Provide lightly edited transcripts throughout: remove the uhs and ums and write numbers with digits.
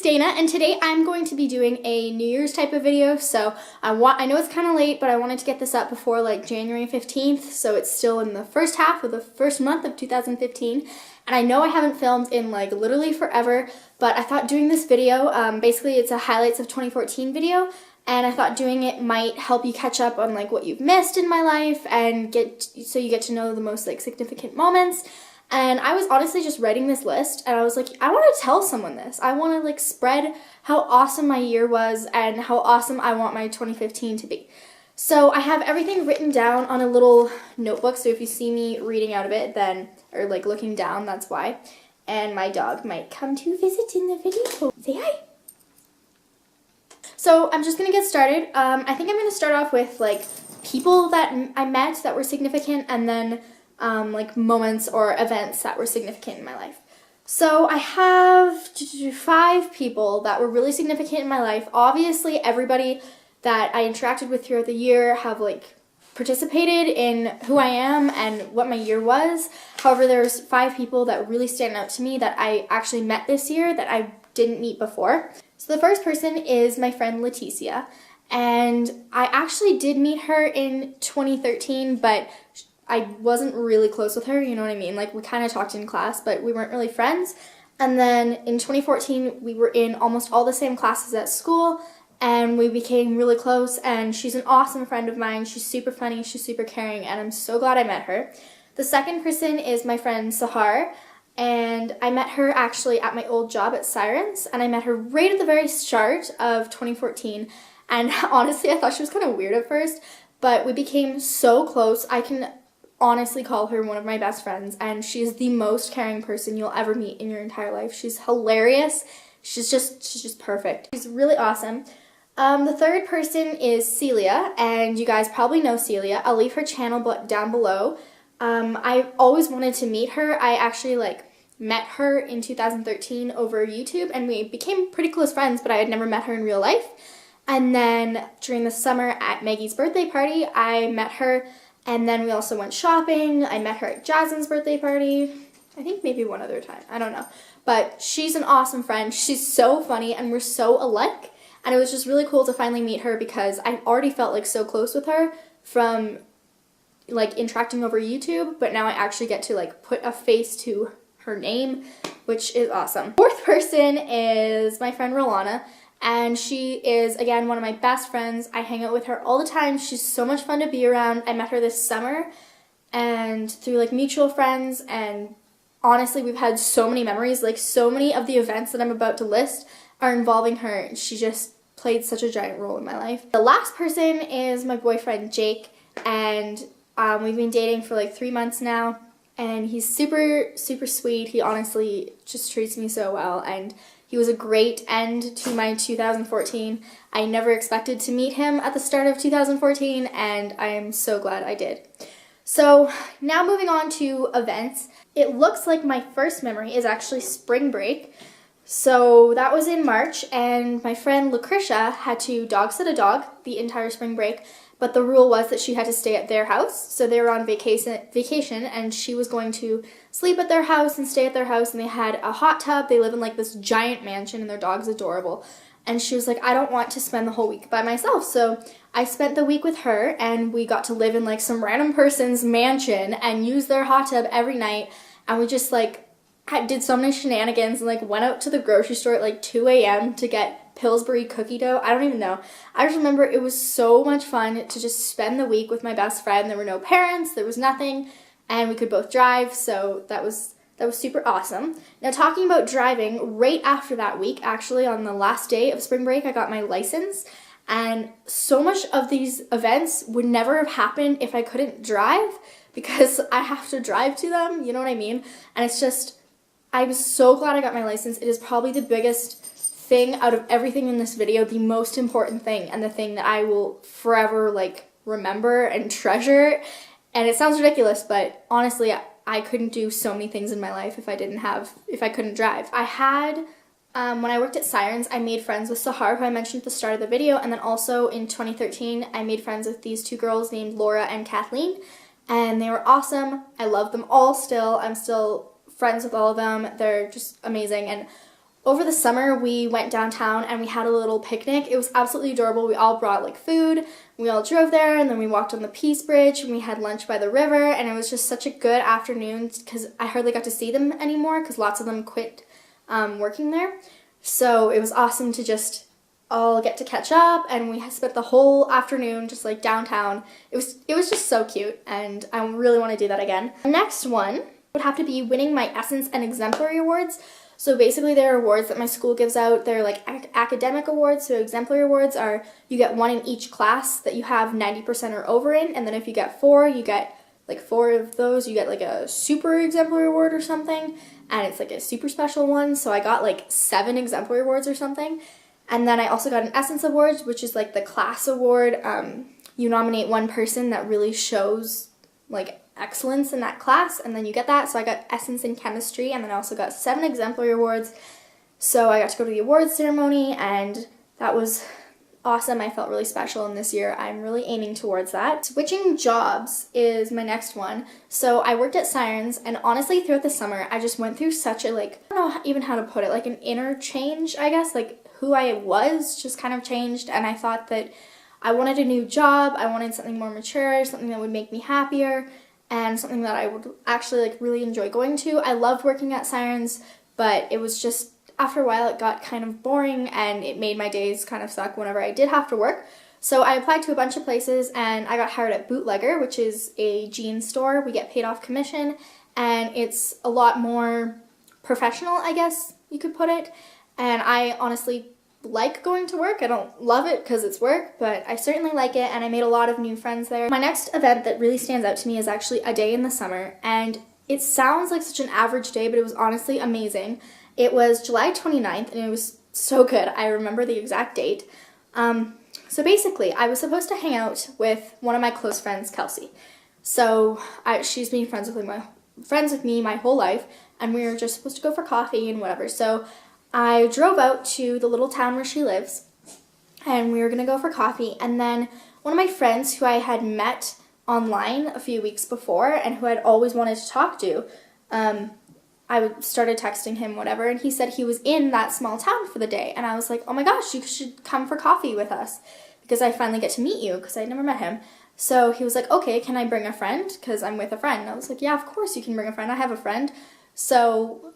Dana, and today I'm going to be doing a New Year's type of video. So I know it's kind of late, but I wanted to get this up before like January 15th, so it's still in the first half of the first month of 2015. And I know I haven't filmed in like literally forever, but I thought doing this video, basically it's a highlights of 2014 video, and I thought doing it might help you catch up on like what you've missed in my life and so you get to know the most like significant moments. And I was honestly just writing this list and I was like, I want to tell someone this. I want to like spread how awesome my year was and how awesome I want my 2015 to be. So I have everything written down on a little notebook, so if you see me reading out of it then, or like looking down, that's why. And my dog might come to visit in the video. Say hi! So I'm just going to get started. I think I'm going to start off with like people that I met that were significant, and then like moments or events that were significant in my life. So I have 5 people that were really significant in my life. Obviously everybody that I interacted with throughout the year have like participated in who I am and what my year was. However, there's 5 people that really stand out to me that I actually met this year that I didn't meet before. So the first person is my friend Leticia, and I actually did meet her in 2013, but I wasn't really close with her, you know what I mean? Like, we kind of talked in class, but we weren't really friends. And then in 2014, we were in almost all the same classes at school, and we became really close, and she's an awesome friend of mine. She's super funny, she's super caring, and I'm so glad I met her. The second person is my friend Sahar, and I met her actually at my old job at Sirens, and I met her right at the very start of 2014, and honestly, I thought she was kind of weird at first, but we became so close. I can honestly call her one of my best friends, and she's the most caring person you'll ever meet in your entire life. She's hilarious. She's just perfect. She's really awesome. The third person is Celia, and you guys probably know Celia. I'll leave her channel down below. I always wanted to meet her. I actually like met her in 2013 over YouTube, and we became pretty close friends, but I had never met her in real life. And then during the summer at Maggie's birthday party, I met her. And then we also went shopping. I met her at Jasmine's birthday party. I think maybe one other time. I don't know. But she's an awesome friend. She's so funny and we're so alike. And it was just really cool to finally meet her because I already felt like so close with her from like interacting over YouTube. But now I actually get to like put a face to her name, which is awesome. Fourth person is my friend Rolana. And she is, again, one of my best friends. I hang out with her all the time. She's so much fun to be around. I met her this summer and through like mutual friends, and honestly we've had so many memories. Like, so many of the events that I'm about to list are involving her. She just played such a giant role in my life. The last person is my boyfriend Jake, and we've been dating for like 3 months now, and he's super sweet. He honestly just treats me so well, and he was a great end to my 2014. I never expected to meet him at the start of 2014, and I am so glad I did. So now moving on to events. It looks like my first memory is actually spring break. So that was in March, and my friend Lucretia had to dog sit a dog the entire spring break, but the rule was that she had to stay at their house. So they were on vacation, and she was going to sleep at their house and stay at their house, and they had a hot tub. They live in like this giant mansion, and their dog's adorable. And she was like, I don't want to spend the whole week by myself. So I spent the week with her, and we got to live in like some random person's mansion and use their hot tub every night. And we just like did so many shenanigans and like went out to the grocery store at like 2 a.m. to get Pillsbury cookie dough. I don't even know. I just remember it was so much fun to just spend the week with my best friend. There were no parents, there was nothing, and we could both drive, so that was super awesome. Now, talking about driving, right after that week, actually on the last day of spring break, I got my license, and so much of these events would never have happened if I couldn't drive, because I have to drive to them, you know what I mean? And it's just, I was so glad I got my license. It is probably the biggest thing out of everything in this video, the most important thing, and the thing that I will forever like remember and treasure. And it sounds ridiculous, but honestly I couldn't do so many things in my life if I couldn't drive. I had when I worked at Sirens, I made friends with Sahar, who I mentioned at the start of the video, and then also in 2013 I made friends with these 2 girls named Laura and Kathleen, and they were awesome. I love them all still. I'm still friends with all of them. They're just amazing. And over the summer, we went downtown and we had a little picnic. It was absolutely adorable. We all brought like food. We all drove there, and then we walked on the Peace Bridge, and we had lunch by the river, and it was just such a good afternoon because I hardly got to see them anymore because lots of them quit working there. So it was awesome to just all get to catch up, and we spent the whole afternoon just like downtown. It was just so cute, and I really want to do that again. The next one would have to be winning my Essence and Exemplary Awards. So basically they're awards that my school gives out. They're like academic awards. So exemplary awards are, you get one in each class that you have 90% or over in, and then if you get 4, you get like 4 of those, you get like a super exemplary award or something, and it's like a super special one. So I got like 7 exemplary awards or something. And then I also got an Essence Award, which is like the class award. You nominate one person that really shows like excellence in that class, and then you get that. So I got Essence in Chemistry, and then I also got 7 exemplary awards. So I got to go to the awards ceremony, and that was awesome. I felt really special, and this year I'm really aiming towards that. Switching jobs is my next one. So I worked at Sirens, and honestly throughout the summer I just went through such a I don't know even how to put it, like an inner change, I guess. Like who I was just kind of changed, and I thought that I wanted a new job. I wanted something more mature, something that would make me happier, and something that I would actually like really enjoy going to. I loved working at Sirens, but it was just, after a while it got kind of boring, and it made my days kind of suck whenever I did have to work. So I applied to a bunch of places, and I got hired at Bootlegger, which is a jeans store. We get paid off commission, and it's a lot more professional, I guess you could put it. And I honestly like going to work. I don't love it because it's work, but I certainly like it, and I made a lot of new friends there. My next event that really stands out to me is actually a day in the summer, and it sounds like such an average day, but it was honestly amazing. It was July 29th, and it was so good. I remember the exact date. So basically, I was supposed to hang out with one of my close friends, Kelsey. So she's been friends with me my whole life, and we were just supposed to go for coffee and whatever. So I drove out to the little town where she lives, and we were going to go for coffee, and then one of my friends who I had met online a few weeks before and who I'd always wanted to talk to, I started texting him, whatever, and he said he was in that small town for the day, and I was like, oh my gosh, you should come for coffee with us, because I finally get to meet you, because I never met him. So he was like, okay, can I bring a friend, because I'm with a friend? And I was like, yeah, of course you can bring a friend, I have a friend. So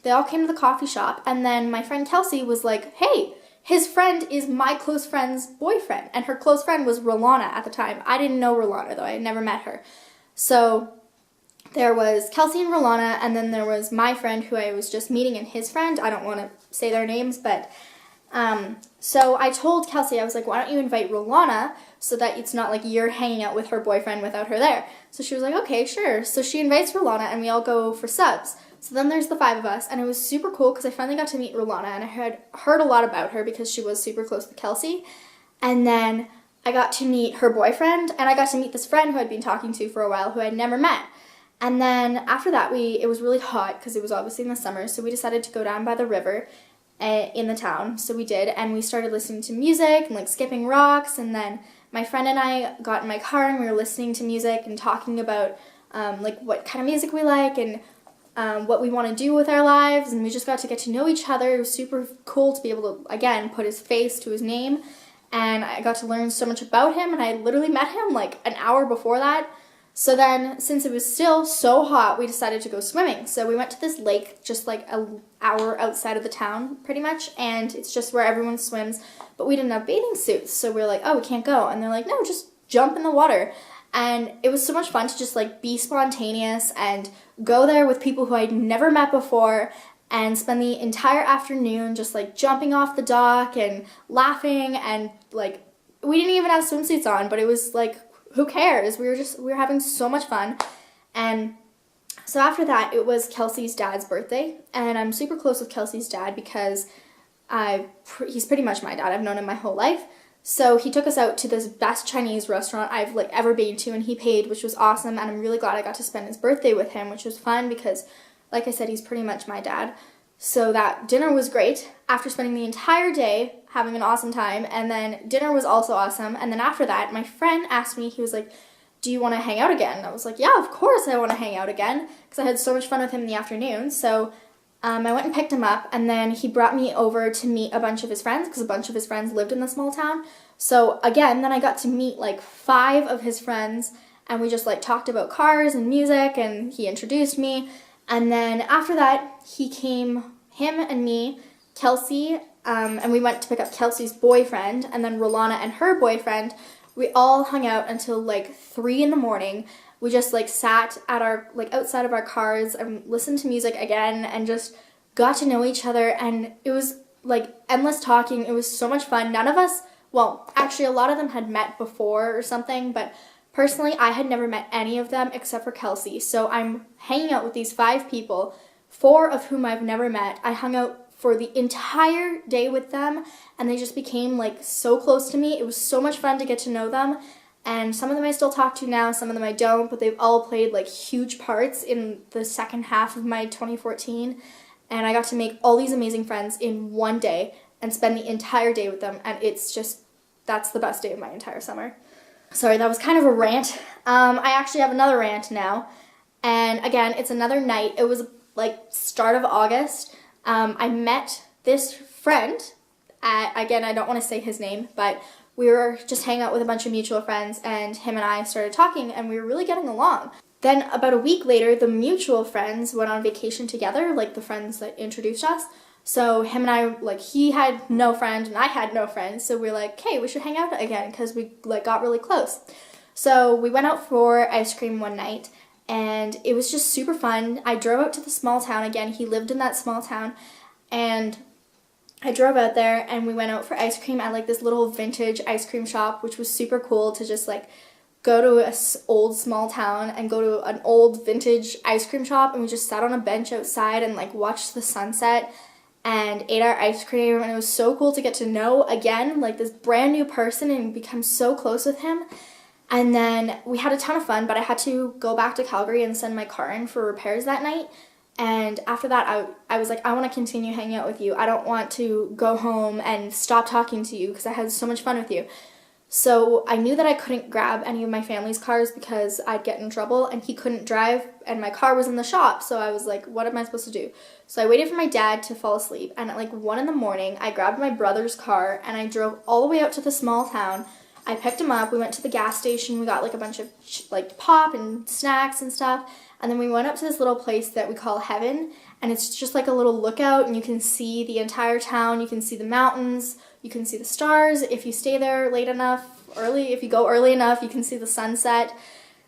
they all came to the coffee shop, and then my friend Kelsey was like, hey, his friend is my close friend's boyfriend, and her close friend was Rolana at the time. I didn't know Rolana, though. I had never met her. So there was Kelsey and Rolana, and then there was my friend who I was just meeting and his friend. I don't want to say their names, but so I told Kelsey, I was like, why don't you invite Rolana so that it's not like you're hanging out with her boyfriend without her there. So she was like, okay, sure. So she invites Rolana, and we all go for subs. So then there's the 5 of us, and it was super cool because I finally got to meet Rolana, and I had heard a lot about her because she was super close with Kelsey. And then I got to meet her boyfriend, and I got to meet this friend who I'd been talking to for a while who I'd never met. And then after that, it was really hot because it was obviously in the summer, so we decided to go down by the river in the town. So we did, and we started listening to music and like skipping rocks, and then my friend and I got in my car, and we were listening to music and talking about like what kind of music we like and what we want to do with our lives, and we just got to get to know each other. It was super cool to be able to, again, put his face to his name, and I got to learn so much about him, and I literally met him like an hour before that. So then, since it was still so hot, we decided to go swimming. So we went to this lake just like an hour outside of the town, pretty much, and it's just where everyone swims, but we didn't have bathing suits, so we were like, oh, we can't go, and they're like, no, just jump in the water. And it was so much fun to just like be spontaneous and go there with people who I'd never met before and spend the entire afternoon just like jumping off the dock and laughing, and like we didn't even have swimsuits on, but it was like, who cares? We were having so much fun. And so after that, it was Kelsey's dad's birthday, and I'm super close with Kelsey's dad because he's pretty much my dad. I've known him my whole life. So he took us out to this best Chinese restaurant I've like ever been to, and he paid, which was awesome, and I'm really glad I got to spend his birthday with him, which was fun because, like I said, he's pretty much my dad. So that dinner was great after spending the entire day having an awesome time, and then dinner was also awesome. And then after that, my friend asked me, he was like, do you want to hang out again? And I was like, yeah, of course I want to hang out again, because I had so much fun with him in the afternoon. So I went and picked him up, and then he brought me over to meet a bunch of his friends because a bunch of his friends lived in the small town. So again, then I got to meet like 5 of his friends, and we just like talked about cars and music, and he introduced me. And then after that, him and me, Kelsey, and we went to pick up Kelsey's boyfriend, and then Rolana and her boyfriend. We all hung out until like 3 in the morning. We just like sat at our like outside of our cars and listened to music again and just got to know each other, and it was like endless talking. It was so much fun. None of us, well, actually a lot of them had met before or something, but personally I had never met any of them except for Kelsey. So I'm hanging out with these 5 people, 4 of whom I've never met. I hung out for the entire day with them, and they just became like so close to me. It was so much fun to get to know them. And some of them I still talk to now, some of them I don't, but they've all played like huge parts in the second half of my 2014. And I got to make all these amazing friends in one day and spend the entire day with them. And it's just, that's the best day of my entire summer. Sorry, that was kind of a rant. I actually have another rant now. And again, it's another night. It was like start of August. I met this friend again, I don't want to say his name, but we were just hanging out with a bunch of mutual friends, and him and I started talking, and we were really getting along. Then about a week later, the mutual friends went on vacation together, like the friends that introduced us. So him and I, like, he had no friend and I had no friend, so we were like, hey, we should hang out again because we like got really close. So we went out for ice cream one night, and it was just super fun. I drove out to the small town again. He lived in that small town, and I drove out there and we went out for ice cream at like this little vintage ice cream shop, which was super cool to just like go to a old small town and go to an old vintage ice cream shop, and we just sat on a bench outside and like watched the sunset and ate our ice cream, and it was so cool to get to know again like this brand new person and become so close with him. And then we had a ton of fun, but I had to go back to Calgary and send my car in for repairs that night. And after that, I was like, I want to continue hanging out with you. I don't want to go home and stop talking to you because I had so much fun with you. So I knew that I couldn't grab any of my family's cars because I'd get in trouble, and he couldn't drive, and my car was in the shop. So I was like, what am I supposed to do? So I waited for my dad to fall asleep, and at like 1 in the morning, I grabbed my brother's car and I drove all the way out to the small town. I picked him up, we went to the gas station, we got like a bunch of like pop and snacks and stuff, and then we went up to this little place that we call Heaven, and it's just like a little lookout, and you can see the entire town, you can see the mountains, you can see the stars. If you stay there late enough, if you go early enough, you can see the sunset.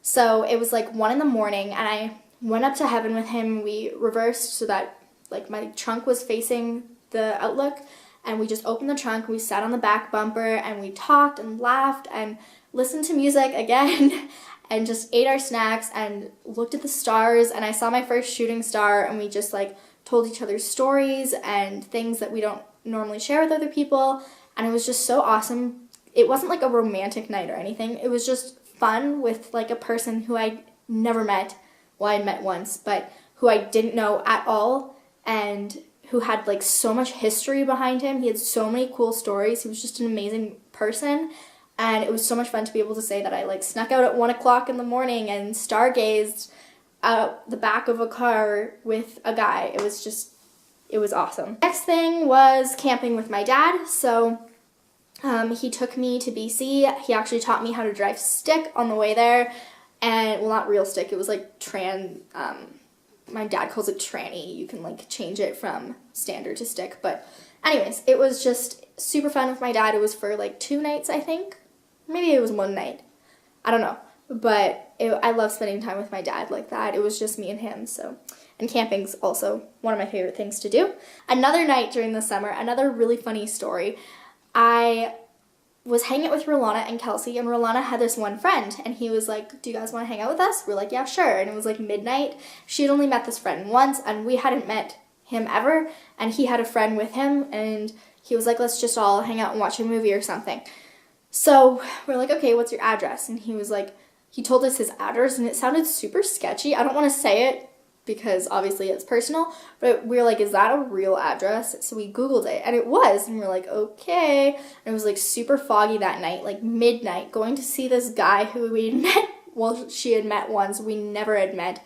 So it was like 1 in the morning, and I went up to Heaven with him. We reversed so that like my trunk was facing the outlook, and we just opened the trunk, we sat on the back bumper, and we talked and laughed and listened to music again and just ate our snacks and looked at the stars, and I saw my first shooting star, and we just like told each other stories and things that we don't normally share with other people, and it was just so awesome. It wasn't like a romantic night or anything. It was just fun with like a person who I never met. Well, I met once, but who I didn't know at all, and who had like so much history behind him. He had so many cool stories. He was just an amazing person, and it was so much fun to be able to say that I like snuck out at 1 o'clock in the morning and stargazed out the back of a car with a guy. It was awesome. Next thing was camping with my dad. So he took me to BC. He actually taught me how to drive stick on the way there, and well, not real stick. It was like my dad calls it tranny. You can like change it from standard to stick. But anyways, it was just super fun with my dad. It was for like 2 nights, I think. Maybe it was 1 night. I don't know. But I love spending time with my dad like that. It was just me and him. And camping's also one of my favorite things to do. Another night during the summer, another really funny story. I was hanging out with Rolana and Kelsey, and Rolana had this one friend, and he was like, do you guys want to hang out with us? We're like, yeah, sure. And it was like midnight. She had only met this friend once, and we hadn't met him ever, and he had a friend with him, and he was like, let's just all hang out and watch a movie or something. So we're like, okay, what's your address? And he was like, he told us his address, and it sounded super sketchy. I don't want to say it because obviously it's personal, but we were like, is that a real address? So we Googled it, and it was, and we were like, okay. And it was like super foggy that night, like midnight, going to see this guy who we had met, well, she had met once, we never had met.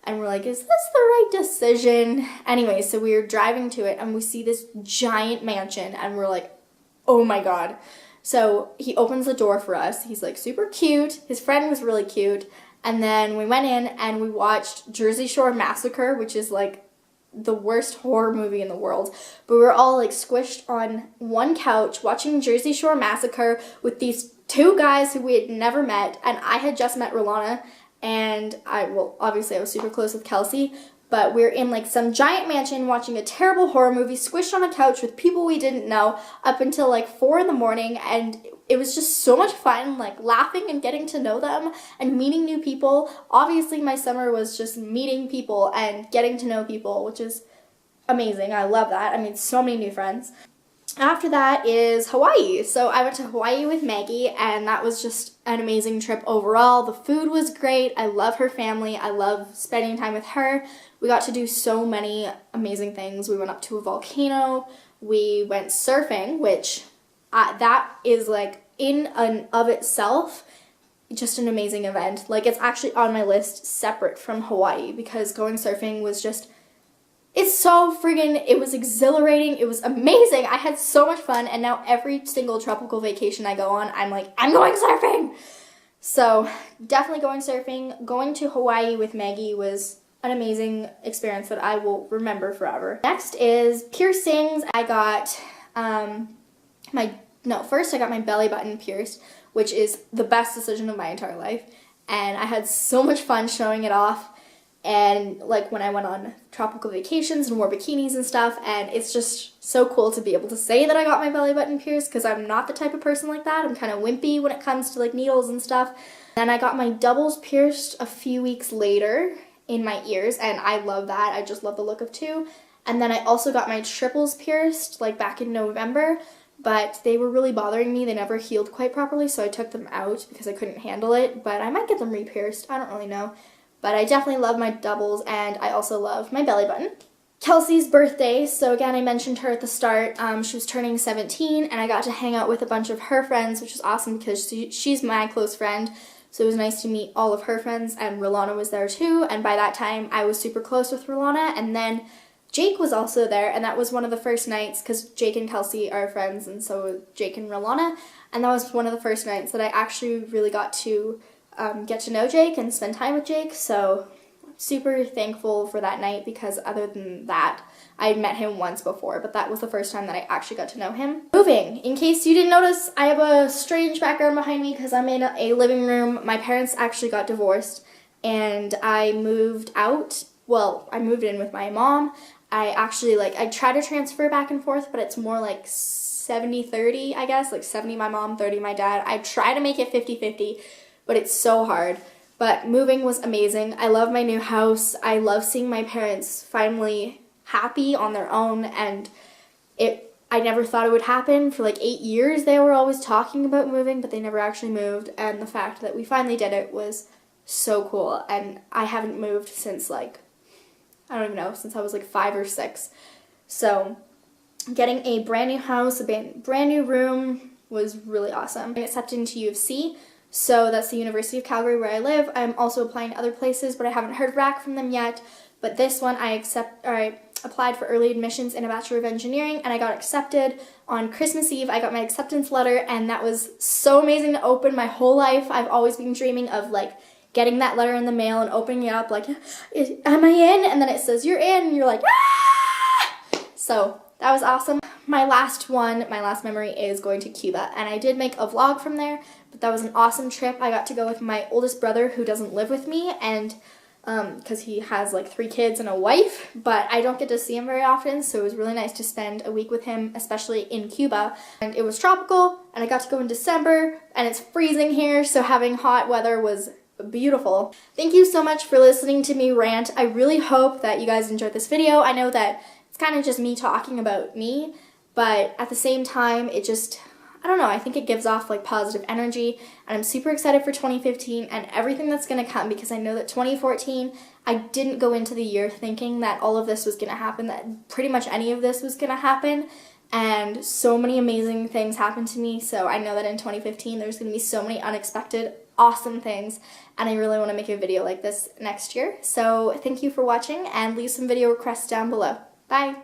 and we're like, is this the right decision? Anyway, so we were driving to it and we see this giant mansion and we're like, oh my god. So he opens the door for us. He's like super cute. His friend was really cute. And then we went in and we watched Jersey Shore Massacre, which is like the worst horror movie in the world. But we were all like squished on one couch watching Jersey Shore Massacre with these two guys who we had never met. And I had just met Rolana. And obviously I was super close with Kelsey. But we're in like some giant mansion watching a terrible horror movie squished on a couch with people we didn't know up until like 4 in the morning, and it was just so much fun, like laughing and getting to know them and meeting new people. Obviously my summer was just meeting people and getting to know people, which is amazing. I love that. I made so many new friends. After that is Hawaii. So I went to Hawaii with Maggie, and that was just an amazing trip overall. The food was great. I love her family. I love spending time with her. We got to do so many amazing things. We went up to a volcano. We went surfing, which that is like in and of itself just an amazing event. Like, it's actually on my list separate from Hawaii because going surfing was just, it's so friggin', it was exhilarating, it was amazing. I had so much fun, and now every single tropical vacation I go on, I'm like, I'm going surfing! So, definitely going surfing. Going to Hawaii with Maggie was an amazing experience that I will remember forever. Next is piercings. I got first I got my belly button pierced, which is the best decision of my entire life. And I had so much fun showing it off. And like when I went on tropical vacations and wore bikinis and stuff, and it's just so cool to be able to say that I got my belly button pierced because I'm not the type of person like that. I'm kind of wimpy when it comes to like needles and stuff. Then I got my doubles pierced a few weeks later in my ears, and I love that. I just love the look of two. And then I also got my triples pierced like back in November, but they were really bothering me. They never healed quite properly, so I took them out because I couldn't handle it, but I might get them re-pierced. I don't really know. But I definitely love my doubles, and I also love my belly button. Kelsey's birthday, so again, I mentioned her at the start. She was turning 17, and I got to hang out with a bunch of her friends, which was awesome because she's my close friend. So it was nice to meet all of her friends, and Rolana was there too. And by that time, I was super close with Rolana, and then Jake was also there, and that was one of the first nights, because Jake and Kelsey are friends, and so Jake and Rolana, and that was one of the first nights that I actually really got to get to know Jake and spend time with Jake. So super thankful for that night, because other than that, I had met him once before, but that was the first time that I actually got to know him. Moving. In case you didn't notice, I have a strange background behind me because I'm in a living room. My parents actually got divorced, and I moved out. Well, I moved in with my mom. I try to transfer back and forth, but it's more like 70-30, I guess, like 70 my mom, 30 my dad. I try to make it 50-50, but it's so hard. But moving was amazing. I love my new house. I love seeing my parents finally happy on their own, and I never thought it would happen. For like 8 years they were always talking about moving, but they never actually moved, and the fact that we finally did it was so cool. And I haven't moved since like, I don't even know, since I was like 5 or 6. So getting a brand new house, a brand new room was really awesome. I'm accepted into U of C, so that's the University of Calgary where I live. I'm also applying to other places, but I haven't heard back from them yet. But this one I applied for early admissions in a Bachelor of Engineering, and I got accepted on Christmas Eve. I got my acceptance letter, and that was so amazing to open. My whole life I've always been dreaming of like getting that letter in the mail and opening it up like, am I in? And then it says you're in, and you're like, ah! So that was awesome. My last memory is going to Cuba, and I did make a vlog from there, but that was an awesome trip. I got to go with my oldest brother who doesn't live with me, and because he has like 3 kids and a wife, but I don't get to see him very often, so it was really nice to spend a week with him, especially in Cuba. And it was tropical, and I got to go in December, and it's freezing here, so having hot weather was beautiful. Thank you so much for listening to me rant. I really hope that you guys enjoyed this video. I know that it's kind of just me talking about me, but at the same time, it just, I don't know, I think it gives off like positive energy, and I'm super excited for 2015 and everything that's going to come, because I know that 2014, I didn't go into the year thinking that all of this was going to happen, that pretty much any of this was going to happen, and so many amazing things happened to me. So I know that in 2015 there's going to be so many unexpected awesome things, and I really want to make a video like this next year. So thank you for watching, and leave some video requests down below. Bye!